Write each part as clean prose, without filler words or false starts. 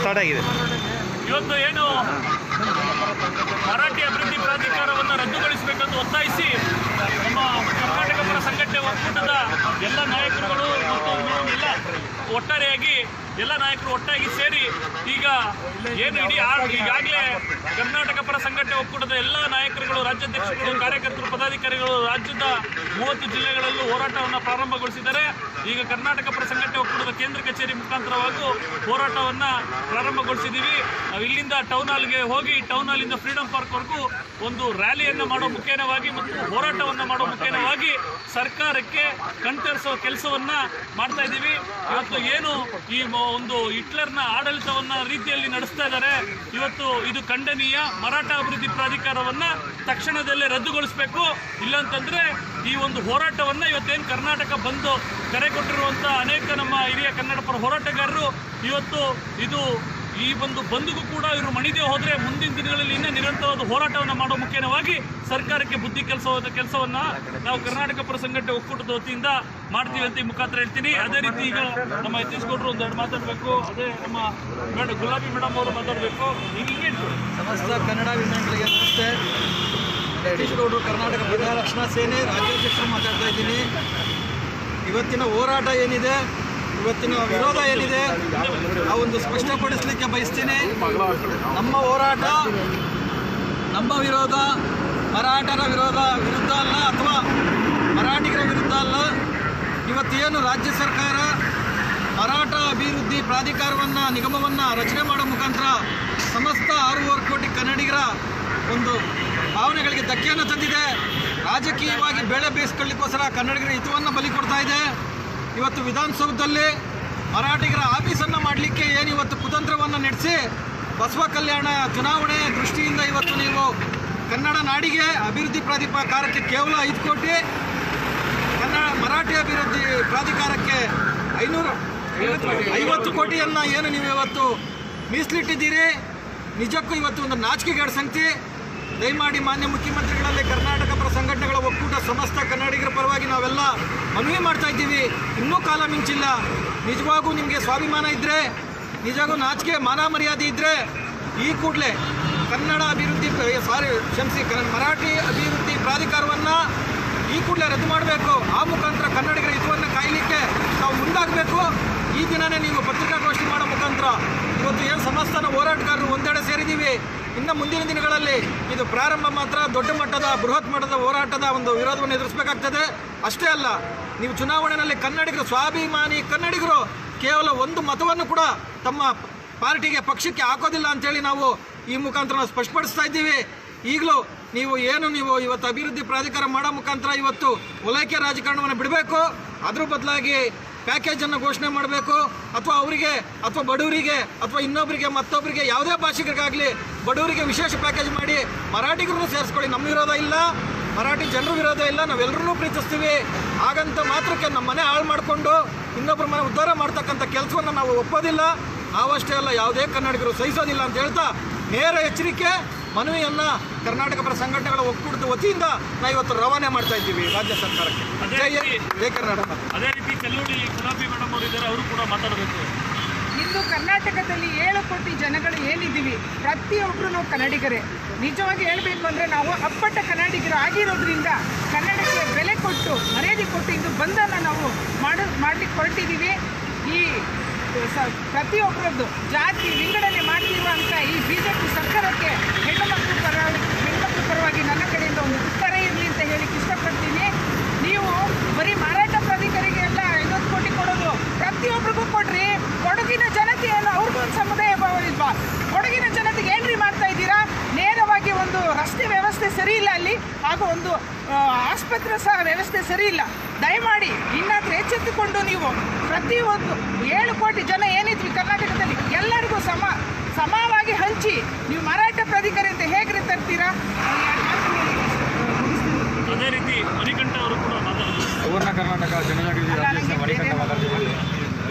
Start ಆಗಿದೆ. ಇವತ್ತು ಏನು ಮರಾಠಿ ಅಭಿವೃದ್ಧಿ ಪ್ರಾಧಿಕಾರವನ್ನು ರದ್ದುಗೊಳಿಸಬೇಕೆಂದು ಒತ್ತಾಯಿಸಿ ನಮ್ಮ ಕರ್ನಾಟಕ ಪರ ಸಂಘಟನೆ ಒಕ್ಕೂಟದ ಎಲ್ಲ ನಾಯಕರುಗಳು ಮತ್ತು ಎಲ್ಲ ಒಟ್ಟಾರೆಯಾಗಿ ಎಲ್ಲ ನಾಯಕರು ಒಟ್ಟಾಗಿ ಸೇರಿ ಈಗ ಏನು ಈಗಾಗಲೇ ಕರ್ನಾಟಕ ಪರ ಸಂಘಟನೆ ಒಕ್ಕೂಟದ ಎಲ್ಲ ನಾಯಕರುಗಳು, ರಾಜ್ಯಾಧ್ಯಕ್ಷರುಗಳು, ಕಾರ್ಯಕರ್ತರು, ಪದಾಧಿಕಾರಿಗಳು ರಾಜ್ಯದ 30 ಜಿಲ್ಲೆಗಳಲ್ಲೂ ಹೋರಾಟವನ್ನು ಪ್ರಾರಂಭಗೊಳಿಸಿದ್ದಾರೆ. ಈಗ ಕರ್ನಾಟಕ ಪರ ಸಂಘಟನೆ ಒಕ್ಕೂಟದ ಕೇಂದ್ರ ಕಚೇರಿ ಮುಖಾಂತರವಾಗಿ ಹೋರಾಟವನ್ನು ಪ್ರಾರಂಭಗೊಳಿಸಿದ್ದೀವಿ. ನಾವು ಇಲ್ಲಿಂದ ಟೌನ್ ಹಾಲ್ಗೆ ಹೋಗಿ ಟೌನ್ ಹಾಲಿಂದ ಫ್ರೀಡಂ ಪಾರ್ಕ್ವರೆಗೂ ಒಂದು ರ್ಯಾಲಿಯನ್ನು ಮಾಡೋ ಮುಖೇನವಾಗಿ ಮತ್ತು ಹೋರಾಟವನ್ನು ಮಾಡೋ ಮುಖೇನವಾಗಿ ಸರ್ಕಾರಕ್ಕೆ ಕಣ್ತರಿಸುವ ಕೆಲಸವನ್ನು ಮಾಡ್ತಾ ಇದ್ದೀವಿ. ಇವತ್ತು ಏನು ಈ ಒಂದು ಹಿಟ್ಲರ್ನ ಆಡಳಿತವನ್ನ ರೀತಿಯಲ್ಲಿ ನಡೆಸ್ತಾ ಇದ್ದಾರೆ, ಇವತ್ತು ಇದು ಖಂಡನೀಯ. ಮರಾಠ ಅಭಿವೃದ್ಧಿ ಪ್ರಾಧಿಕಾರವನ್ನ ತಕ್ಷಣದಲ್ಲೇ ರದ್ದುಗೊಳಿಸಬೇಕು. ಇಲ್ಲಾಂತಂದ್ರೆ ಈ ಒಂದು ಹೋರಾಟವನ್ನ ಇವತ್ತೇನು ಕರ್ನಾಟಕ ಬಂದು ಕರೆ ಕೊಟ್ಟಿರುವಂಥ ಅನೇಕ ನಮ್ಮ ಹಿರಿಯ ಕನ್ನಡ ಪರ ಹೋರಾಟಗಾರರು ಇವತ್ತು ಈ ಒಂದು ಬಂದ್ಗೂ ಕೂಡ ಇವರು ಮಣಿದೇ ಹೋದರೆ ಮುಂದಿನ ದಿನಗಳಲ್ಲಿ ಇನ್ನೂ ನಿರಂತರವಾದ ಹೋರಾಟವನ್ನು ಮಾಡೋ ಮುಖೇನವಾಗಿ ಸರ್ಕಾರಕ್ಕೆ ಬುದ್ಧಿ ಕೆಲಸವನ್ನ ನಾವು ಕರ್ನಾಟಕ ಪರ ಸಂಘಟನೆ ಒಕ್ಕೂಟದ ವತಿಯಿಂದ ಮಾಡ್ತೀವಿ ಅಂತ ಈ ಮುಖಾಂತರ ಹೇಳ್ತೀನಿ. ಅದೇ ರೀತಿ ಈಗ ನಮ್ಮ ಯತೀಶ್ ಗೌಡರು ಒಂದೆರಡು ಮಾತಾಡಬೇಕು, ಅದೇ ನಮ್ಮ ಗುಲಾಬಿ ಮೇಡಮ್ ಅವರು ಮಾತಾಡಬೇಕು. ಹಿಂಗೆ ಸಮಸ್ತ ಕನ್ನಡ ಅಭಿಮಾನಿಗಳಿಗೆ ನಮಸ್ತೆ. ಯತೀಶ್ ಗೌಡರು, ಕರ್ನಾಟಕ ಪ್ರಜಾ ರಕ್ಷಣಾ ಸೇನೆ ರಾಜ್ಯಾಧ್ಯಕ್ಷರು ಮಾತಾಡ್ತಾ ಇದ್ದೀನಿ. ಇವತ್ತಿನ ಹೋರಾಟ ಏನಿದೆ, ಇವತ್ತಿನ ವಿರೋಧ ಏನಿದೆ, ಆ ಒಂದು ಸ್ಪಷ್ಟಪಡಿಸಲಿಕ್ಕೆ ಬಯಸ್ತೀನಿ. ನಮ್ಮ ಹೋರಾಟ, ನಮ್ಮ ವಿರೋಧ ಮರಾಠರ ವಿರುದ್ಧ ಅಲ್ಲ ಅಥವಾ ಮರಾಠಿಗರ ವಿರುದ್ಧ ಅಲ್ಲ. ಇವತ್ತೇನು ರಾಜ್ಯ ಸರ್ಕಾರ ಮರಾಠ ಅಭಿವೃದ್ಧಿ ಪ್ರಾಧಿಕಾರವನ್ನು ನಿಗಮವನ್ನು ರಚನೆ ಮಾಡೋ ಮುಖಾಂತರ ಸಮಸ್ತ 6.5 ಕೋಟಿ ಕನ್ನಡಿಗರ ಒಂದು ಭಾವನೆಗಳಿಗೆ ಧಕ್ಕೆಯನ್ನು ತಂದಿದೆ. ರಾಜಕೀಯವಾಗಿ ಬೆಳೆ ಬೇಯಿಸ್ಕೊಳ್ಳಿಕ್ಕೋಸ್ಕರ ಕನ್ನಡಿಗರ ಹಿತವನ್ನು ಬಲಿ ಕೊಡ್ತಾ ಇದೆ. ಇವತ್ತು ವಿಧಾನಸೌಧದಲ್ಲಿ ಮರಾಠಿಗರ ಆಫೀಸನ್ನು ಮಾಡಲಿಕ್ಕೆ ಏನು ಇವತ್ತು ಕುತಂತ್ರವನ್ನು ನಡೆಸಿ ಬಸವ ಕಲ್ಯಾಣ ಚುನಾವಣೆ ದೃಷ್ಟಿಯಿಂದ ಇವತ್ತು ನೀವು ಕನ್ನಡ ನಾಡಿಗೆ ಅಭಿವೃದ್ಧಿ ಪ್ರಾಧಿಕಾರಕ್ಕೆ ಕೇವಲ 5 ಕೋಟಿ, ಮರಾಠಿ ಅಭಿವೃದ್ಧಿ ಪ್ರಾಧಿಕಾರಕ್ಕೆ 550 ಕೋಟಿಯನ್ನು ಏನು ನೀವು ಇವತ್ತು ಮೀಸಲಿಟ್ಟಿದ್ದೀರಿ. ನಿಜಕ್ಕೂ ಇವತ್ತು ಒಂದು ನಾಚಿಕೆಗೇಡು ಸಂಗತಿ. ದಯಮಾಡಿ ಮಾನ್ಯ ಮುಖ್ಯಮಂತ್ರಿಗಳಲ್ಲಿ ಕರ್ನಾಟಕ ಪರ ಸಂಘಟನೆಗಳ ಒಕ್ಕೂಟ ಸಮಸ್ತ ಕನ್ನಡಿಗರ ಪರವಾಗಿ ನಾವೆಲ್ಲ ಮನವಿ ಮಾಡ್ತಾ ಇದ್ದೀವಿ. ಇನ್ನೂ ಕಾಲ ಮಿಂಚಿಲ್ಲ. ನಿಜವಾಗೂ ನಿಮಗೆ ಸ್ವಾಭಿಮಾನ ಇದ್ದರೆ, ನಿಜವಾಗೂ ನಾಚಿಕೆ ಮಾನ ಮರ್ಯಾದೆ ಇದ್ದರೆ ಈ ಕೂಡಲೇ ಕನ್ನಡ ಅಭಿವೃದ್ಧಿ ಮರಾಠಿ ಅಭಿವೃದ್ಧಿ ಪ್ರಾಧಿಕಾರವನ್ನು ಈ ಕೂಡಲೇ ರದ್ದು ಮಾಡಬೇಕು. ಆ ಮುಖಾಂತರ ಕನ್ನಡಿಗರ ಹಿತವನ್ನು ಕಾಯಲಿಕ್ಕೆ ನಾವು ಮುಂದಾಗಬೇಕು. ಈ ದಿನವೇ ನೀವು ಪತ್ರಿಕಾಗೋಷ್ಠಿ ಮಾಡೋ ಮುಖಾಂತರ ಇವತ್ತು ಏನು ಸಮಸ್ತ ಹೋರಾಟಗಾರರು ಒಂದೆಡೆ ಸೇರಿದ್ದೀವಿ. ಇನ್ನು ಮುಂದಿನ ದಿನಗಳಲ್ಲಿ ಇದು ಪ್ರಾರಂಭ ಮಾತ್ರ. ದೊಡ್ಡ ಮಟ್ಟದ ಬೃಹತ್ ಮಟ್ಟದ ಹೋರಾಟದ ಒಂದು ವಿರೋಧವನ್ನು ಎದುರಿಸಬೇಕಾಗ್ತದೆ. ಅಷ್ಟೇ ಅಲ್ಲ, ನೀವು ಚುನಾವಣೆಯಲ್ಲಿ ಕನ್ನಡಿಗರು, ಸ್ವಾಭಿಮಾನಿ ಕನ್ನಡಿಗರು ಕೇವಲ ಒಂದು ಮತವನ್ನು ಕೂಡ ತಮ್ಮ ಪಾರ್ಟಿಗೆ ಪಕ್ಷಕ್ಕೆ ಹಾಕೋದಿಲ್ಲ ಅಂಥೇಳಿ ನಾವು ಈ ಮುಖಾಂತರ ನಾವು ಸ್ಪಷ್ಟಪಡಿಸ್ತಾ ಇದ್ದೀವಿ. ಈಗಲೂ ನೀವು ಇವತ್ತು ಅಭಿವೃದ್ಧಿ ಪ್ರಾಧಿಕಾರ ಮಾಡೋ ಮುಖಾಂತರ ಇವತ್ತು ಓಲೈಕೆ ರಾಜಕಾರಣವನ್ನು ಬಿಡಬೇಕು. ಅದ್ರ ಬದಲಾಗಿ ಪ್ಯಾಕೇಜನ್ನು ಘೋಷಣೆ ಮಾಡಬೇಕು. ಅಥವಾ ಅವರಿಗೆ ಅಥವಾ ಬಡವರಿಗೆ ಅಥವಾ ಇನ್ನೊಬ್ಬರಿಗೆ ಮತ್ತೊಬ್ಬರಿಗೆ ಯಾವುದೇ ಭಾಷಿಕರಿಗಾಗಲಿ ಬಡವರಿಗೆ ವಿಶೇಷ ಪ್ಯಾಕೇಜ್ ಮಾಡಿ ಮರಾಠಿಗರನ್ನು ಸೇರಿಸ್ಕೊಳ್ಳಿ. ನಮ್ಮ ವಿರೋಧ ಇಲ್ಲ, ಮರಾಠಿ ಜನರ ವಿರೋಧ ಇಲ್ಲ, ನಾವೆಲ್ಲರೂ ಪ್ರೀತಿಸ್ತೀವಿ. ಹಾಗಂತ ಮಾತ್ರಕ್ಕೆ ನಮ್ಮ ಮನೆ ಹಾಳು ಮಾಡಿಕೊಂಡು ಇನ್ನೊಬ್ಬರ ಮನೆ ಉದ್ಧಾರ ಮಾಡ್ತಕ್ಕಂಥ ಕೆಲಸವನ್ನು ನಾವು ಒಪ್ಪೋದಿಲ್ಲ. ನಾವಷ್ಟೇ ಅಲ್ಲ, ಯಾವುದೇ ಕನ್ನಡಿಗರು ಸಹಿಸೋದಿಲ್ಲ ಅಂತ ಹೇಳ್ತಾ ನೇರ ಎಚ್ಚರಿಕೆ ಮನವಿಯನ್ನು ಕರ್ನಾಟಕ ಪರ ಸಂಘಟನೆಗಳ ಒಕ್ಕೂಟದ ವತಿಯಿಂದ ನಾವು ಇವತ್ತು ರವಾನೆ ಮಾಡ್ತಾ ಇದ್ದೀವಿ ರಾಜ್ಯ ಸರ್ಕಾರಕ್ಕೆ. ಜೈ ಕರ್ನಾಟಕ. ಅದೇ ರೀತಿ ಕಲ್ಲೂಡಿ ಗುಲಾಬಿ ಮೇಡಮ್ ಅವರು ಇದ್ದಾರೆ, ಅವರು ಕೂಡ ಮಾತಾಡಬೇಕು. ಇಂದು ಕರ್ನಾಟಕದಲ್ಲಿ 7 ಕೋಟಿ ಜನಗಳು ಏನಿದ್ದೀವಿ, ಪ್ರತಿಯೊಬ್ಬರು ನಾವು ಕನ್ನಡಿಗರೇ. ನಿಜವಾಗಿ ಹೇಳಬೇಕು ಅಂದರೆ ನಾವು ಅಪ್ಪಟ ಕನ್ನಡಿಗರು ಆಗಿರೋದ್ರಿಂದ ಕನ್ನಡಕ್ಕೆ ಬೆಲೆ ಕೊಟ್ಟು ಮರ್ಯಾದೆ ಕೊಟ್ಟು ಇಂದು ಬಂದನ್ನು ನಾವು ಮಾಡಲಿಕ್ಕೆ ಹೊರಟಿದ್ದೀವಿ. ಈ ಪ್ರತಿಯೊಬ್ಬರದ್ದು ಜಾತಿ ವಿಂಗಡಣೆ ಮಾಡ್ತಿರುವಂಥ ಈ BJP ಸರ್ಕಾರಕ್ಕೆ ಹೆಣ್ಣುಮಕ್ಕಳ ಪರವಾಗಿ ನನ್ನ ಕಡೆಯಿಂದ ಒಂದು ಉತ್ತರ ಇರಲಿ ಅಂತ ಹೇಳಿಕ್ಕೆ ಇಷ್ಟಪಡ್ತೀನಿ. ನೀವು ಬರೀ ಮಾರಾಟ ಪ್ರಾಧಿಕಾರಿಗೆ ಎಲ್ಲ 50 ಕೋಟಿ ಕೊಡೋದು, ಪ್ರತಿಯೊಬ್ಬರಿಗೂ ಕೊಡ್ರಿ. ಕೊಡಗಿನ ಜನತೆ ಏನು ಅವ್ರಿಗೂ ಒಂದು ಸಮುದಾಯ ಭಾವ ಇಲ್ವಾ? ಕೊಡಗಿನ ಜನತೆಗೆ ಏನ್ರಿ ಮಾಡ್ತಾ ಇದ್ದೀರಾ? ನೇರವಾಗಿ ಒಂದು ರಸ್ತೆ ವ್ಯವಸ್ಥೆ ಸರಿ ಇಲ್ಲ ಅಲ್ಲಿ, ಹಾಗೂ ಒಂದು ಆಸ್ಪತ್ರೆ ಸಹ ವ್ಯವಸ್ಥೆ ಸರಿ ಇಲ್ಲ. ದಯಮಾಡಿ ಇನ್ನಾದರೂ ಎಚ್ಚೆತ್ತುಕೊಂಡು ನೀವು ಪ್ರತಿಯೊಂದು 7 ಕೋಟಿ ಜನ ಏನಿದ್ವಿ ಕರ್ನಾಟಕದಲ್ಲಿ ಎಲ್ಲರಿಗೂ ಸಮವಾಗಿ ಹಂಚಿ ನೀವು ಮಾರಾಟ ಪ್ರಾಧಿಕಾರ ಅಂತ ಹೇಗೆ ತರ್ತೀರಾ? ಅದೇ ರೀತಿ ಮಣಿಕಂಠ ಅವರು ಕೂಡ ಮಾತಾಡ್ತಾರೆ. ಪೂರ್ಣ ಕರ್ನಾಟಕ ಜನಜಾಗೃತಿ ರಾಜ್ಯ ಮಣಿಕಂಠ ಮಾತಾಡ್ತಿದ್ದೀವಿ.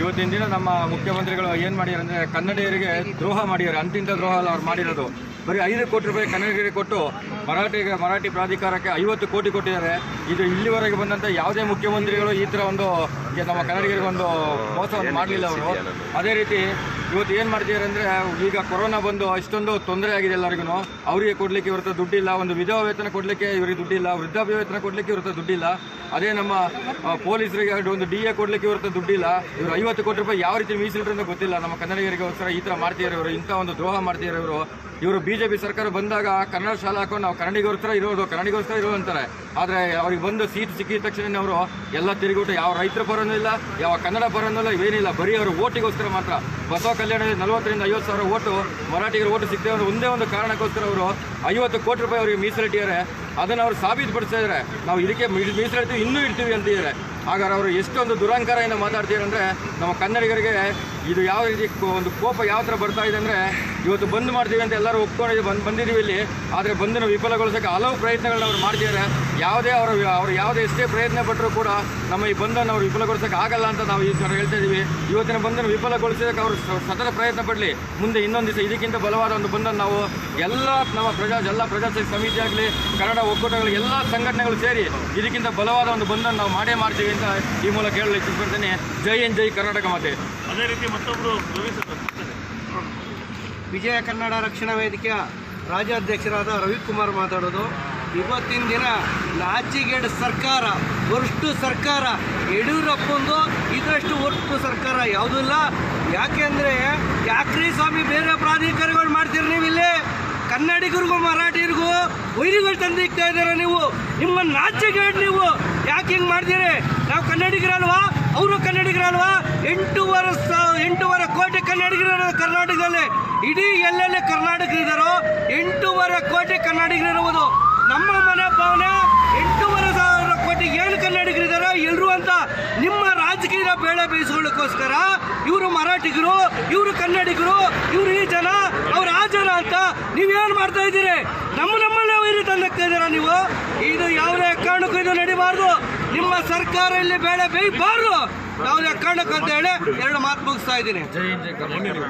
ಇವತ್ತಿನ ದಿನ ನಮ್ಮ ಮುಖ್ಯಮಂತ್ರಿಗಳು ಏನು ಮಾಡಿದ್ದಾರೆ ಅಂದರೆ ಕನ್ನಡಿಗರಿಗೆ ದ್ರೋಹ ಮಾಡಿದ್ದಾರೆ. ಅಂತಿಂತ ದ್ರೋಹ ಅಲ್ಲ ಅವ್ರು ಮಾಡಿರೋದು. ಬರೀ 5 ಕೋಟಿ ರೂಪಾಯಿ ಕನ್ನಡಿಗರಿಗೆ ಕೊಟ್ಟು ಮರಾಠಿ ಪ್ರಾಧಿಕಾರಕ್ಕೆ 50 ಕೋಟಿ ಕೊಟ್ಟಿದ್ದಾರೆ. ಇದು ಇಲ್ಲಿವರೆಗೆ ಬಂದಂಥ ಯಾವುದೇ ಮುಖ್ಯಮಂತ್ರಿಗಳು ಈ ಥರ ಒಂದು ನಮ್ಮ ಕನ್ನಡಿಗರಿಗೆ ಒಂದು ಮೋಸವನ್ನು ಮಾಡಲಿಲ್ಲ ಅವರು. ಅದೇ ರೀತಿ ಇವತ್ತು ಏನು ಮಾಡ್ತಿದ್ದಾರೆ ಅಂದರೆ, ಈಗ ಕೊರೋನಾ ಬಂದು ಇಷ್ಟೊಂದು ತೊಂದರೆ ಆಗಿದೆ ಎಲ್ಲರಿಗೂ. ಅವರಿಗೆ ಕೊಡಲಿಕ್ಕೆ ಇವ್ರ ಹತ್ರ ದುಡ್ಡಿಲ್ಲ, ಒಂದು ವಿಧವಾ ವೇತನ ಕೊಡಲಿಕ್ಕೆ ಇವರಿಗೆ ದುಡ್ಡಿಲ್ಲ, ವೃದ್ಧಾಪ್ಯ ವೇತನ ಕೊಡಲಿಕ್ಕೆ ಇವ್ರ ಹತ್ರ ದುಡ್ಡಿಲ್ಲ. ಅದೇ ನಮ್ಮ ಪೊಲೀಸರಿಗೆ ಒಂದು DA ಕೊಡಲಿಕ್ಕೆ ಇವ್ರ ಹತ್ರ ದುಡ್ಡಿಲ್ಲ. ಇವರು 50 ಕೋಟಿ ರೂಪಾಯಿ ಯಾವ ರೀತಿ ಮೀಸಲಿಟ್ರು ಅಂತ ಗೊತ್ತಿಲ್ಲ. ನಮ್ಮ ಕನ್ನಡಿಗರಿಗೋಸ್ಕರ ಈ ಥರ ಮಾಡ್ತಿದ್ದಾರೆ ಇವರು, ಇಂಥ ಒಂದು ದ್ರೋಹ ಮಾಡ್ತಿದ್ದಾರೆ ಇವರು. ಇವರು BJP ಸರ್ಕಾರ ಬಂದಾಗ ಕನ್ನಡ ಶಾಲೆ ಹಾಕೊಂಡು ನಾವು ಕನ್ನಡಿಗೋಸ್ಕರ ಇರೋದು ಅಂತಾರೆ. ಆದರೆ ಅವ್ರಿಗೆ ಬಂದು ಸೀಟ್ ಸಿಕ್ಕಿದ ತಕ್ಷಣ ಅವರು ಎಲ್ಲ ತಿರುಗಿಬಿಟ್ಟು ಯಾವ ರೈತರ ಪರನೂ ಇಲ್ಲ, ಯಾವ ಕನ್ನಡ ಪರನೂ ಇಲ್ಲ, ಇವೇನಿಲ್ಲ, ಬರೀ ಅವರು ಓಟಿಗೋಸ್ಕರ ಮಾತ್ರ. ಬಸವ ಕಲ್ಯಾಣದಲ್ಲಿ 40,000 ರಿಂದ 50,000 ಓಟು ಮರಾಠಿಗರ ಓಟು ಸಿಗ್ತೇವೆ ಅನ್ನೋ ಒಂದೇ ಒಂದು ಕಾರಣಕ್ಕೋಸ್ಕರ ಅವರು 50 ಕೋಟಿ ರೂಪಾಯಿ ಅವರಿಗೆ ಮೀಸಲಿಟ್ಟಿದ್ದಾರೆ. ಅದನ್ನು ಅವರು ಸಾಬೀತುಪಡಿಸ್ತಾ ಇದ್ದಾರೆ. ನಾವು ಇದಕ್ಕೆ ಮೀಸಲಿಡ್ತೀವಿ, ಇನ್ನೂ ಇಡ್ತೀವಿ ಅಂತಿದ್ದಾರೆ. ಹಾಗಾದ್ರೆ ಅವರು ಎಷ್ಟೊಂದು ದುರಂಕಾರದಿಂದ ಮಾತಾಡ್ತಿದ್ದಾರೆ ಅಂದರೆ, ನಮ್ಮ ಕನ್ನಡಿಗರಿಗೆ ಇದು ಯಾವ ರೀತಿ ಒಂದು ಕೋಪ ಯಾವ ಥರ ಬರ್ತಾ ಇದೆ ಅಂದರೆ, ಇವತ್ತು ಬಂದ್ ಮಾಡ್ತೀವಿ ಅಂತ ಎಲ್ಲರೂ ಒಪ್ಕೊಂಡು ಬಂದಿದ್ದೀವಿ ಇಲ್ಲಿ. ಆದರೆ ಬಂದನ್ನು ವಿಫಲಗೊಳಿಸೋಕ್ಕೆ ಹಲವು ಪ್ರಯತ್ನಗಳನ್ನ ಅವ್ರು ಮಾಡ್ತಿದ್ದಾರೆ. ಅವರು ಯಾವುದೇ ಎಷ್ಟೇ ಪ್ರಯತ್ನ ಪಟ್ಟರೂ ಕೂಡ ನಮ್ಮ ಈ ಬಂದನ್ನು ಅವ್ರು ವಿಫಲಗೊಳಿಸೋಕೆ ಆಗಲ್ಲ ಅಂತ ನಾವು ಈ ಥರ ಹೇಳ್ತಾ ಇದ್ದೀವಿ. ಇವತ್ತಿನ ಬಂದನ್ನು ವಿಫಲಗೊಳಿಸೋದಕ್ಕೆ ಅವರು ಸತತ ಪ್ರಯತ್ನ ಪಡಲಿ. ಮುಂದೆ ಇನ್ನೊಂದು ದಿವಸ ಇದಕ್ಕಿಂತ ಬಲವಾದ ಒಂದು ಬಂದನ್ನು ನಾವು ಎಲ್ಲ ನಮ್ಮ ಪ್ರಜಾಸತ್ತಾಕ ಸಮಿತಿ ಆಗಲಿ, ಕನ್ನಡ ಒಕ್ಕೂಟಗಳು, ಎಲ್ಲ ಸಂಘಟನೆಗಳು ಸೇರಿ ಇದಕ್ಕಿಂತ ಬಲವಾದ ಒಂದು ಬಂದನ್ನು ನಾವು ಮಾಡ್ತೀವಿ ಅಂತ ಈ ಮೂಲಕ ಹೇಳಲು ಇಚ್ಛಿಸ್ಕೊಳ್ತೇನೆ. ಜೈ ಹಿಂದ್, ಜೈ ಕರ್ನಾಟಕ ಮಾತೆ. ಅದೇ ರೀತಿ ಮತ್ತೊಬ್ಬರು ವಿಜಯ ಕನ್ನಡ ರಕ್ಷಣಾ ವೇದಿಕೆಯ ರಾಜ್ಯಾಧ್ಯಕ್ಷರಾದ ರವಿಕುಮಾರ್ ಮಾತಾಡೋದು. ಇವತ್ತಿನ ದಿನ ನಾಚಿಗೇಡ್ ಸರ್ಕಾರ, ವರ್ಷ್ಟು ಸರ್ಕಾರ ಯಡಿಯೂರಪ್ಪಂದು, ಇದರಷ್ಟು ವರ್ಷ್ಟು ಸರ್ಕಾರ ಯಾವುದೂ ಇಲ್ಲ. ಯಾಕೆಂದರೆ ಯಾಕ್ರಿ ಸ್ವಾಮಿ ಬೇರೆ ಪ್ರಾಧಿಕಾರಗಳು ಮಾಡ್ತೀರಿ ನೀವು ಇಲ್ಲಿ? ಕನ್ನಡಿಗರಿಗೂ ಮರಾಠಿಗರಿಗೂ ವೈರಿಗಳು ತಂದಿಕ್ತಾ ಇದ್ದೀರಾ ನೀವು. ನಿಮ್ಮ ನಾಚಿಗೇಡ್ ನೀವು ಯಾಕೆ ಹಿಂಗೆ ಮಾಡ್ತೀರಿ? ನಾವು ಕನ್ನಡಿಗರಲ್ವಾ? ಅವರು ಕನ್ನಡಿಗರಲ್ವಾ? 8.5 ಕೋಟಿ ಕನ್ನಡಿಗರು ಕರ್ನಾಟಕದಲ್ಲಿ. ಇಡೀ ಎಲ್ಲೆಲ್ಲಿ ಕರ್ನಾಟಕರಿದ್ದಾರೋ 8.5 ಕೋಟಿ ಕನ್ನಡಿಗರಿರುವುದು. ನಮ್ಮ ಮನೆ ಭಾವನೆ 8.5 ಕೋಟಿ ಏನು ಕನ್ನಡಿಗರಿದ್ದಾರೋ ಎಲ್ಲರೂ ಅಂತ ನಿಮ್ಮ ರಾಜಕೀಯ ಬೇಳೆ ಬೇಯಿಸ್ಕೊಳ್ಳೋಕ್ಕೋಸ್ಕರ ಇವರು ಮರಾಠಿಗರು, ಇವರು ಕನ್ನಡಿಗರು, ಇವರು ಈ ಜನ, ಅವ್ರು ಆ ಜನ ಅಂತ ನೀವೇನು ಮಾಡ್ತಾ ಇದ್ದೀರಿ? ನಮ್ಮಲ್ಲೇ ವೈರಿ ತಂದಕ್ತಾ ಇದ್ದೀರಾ ನೀವು. ಇದು ಯಾವುದೇ ಕಾರಣಕ್ಕೂ ಇದು ನಡಿಬಾರ್ದು. ನಿಮ್ಮ ಸರ್ಕಾರ ಇಲ್ಲಿ ಬೇಳೆ ಬೇಯಬಾರ್ದು ಯಾವುದೇ ಕಾರಣಕ್ಕಂತ ಹೇಳಿ 2 ಮಾತು ಮುಗಿಸ್ತಾ ಇದ್ದೀನಿ. ಜೈ ಹಿಂದ್, ಜೈ ಕರ್ನಾಟಕ.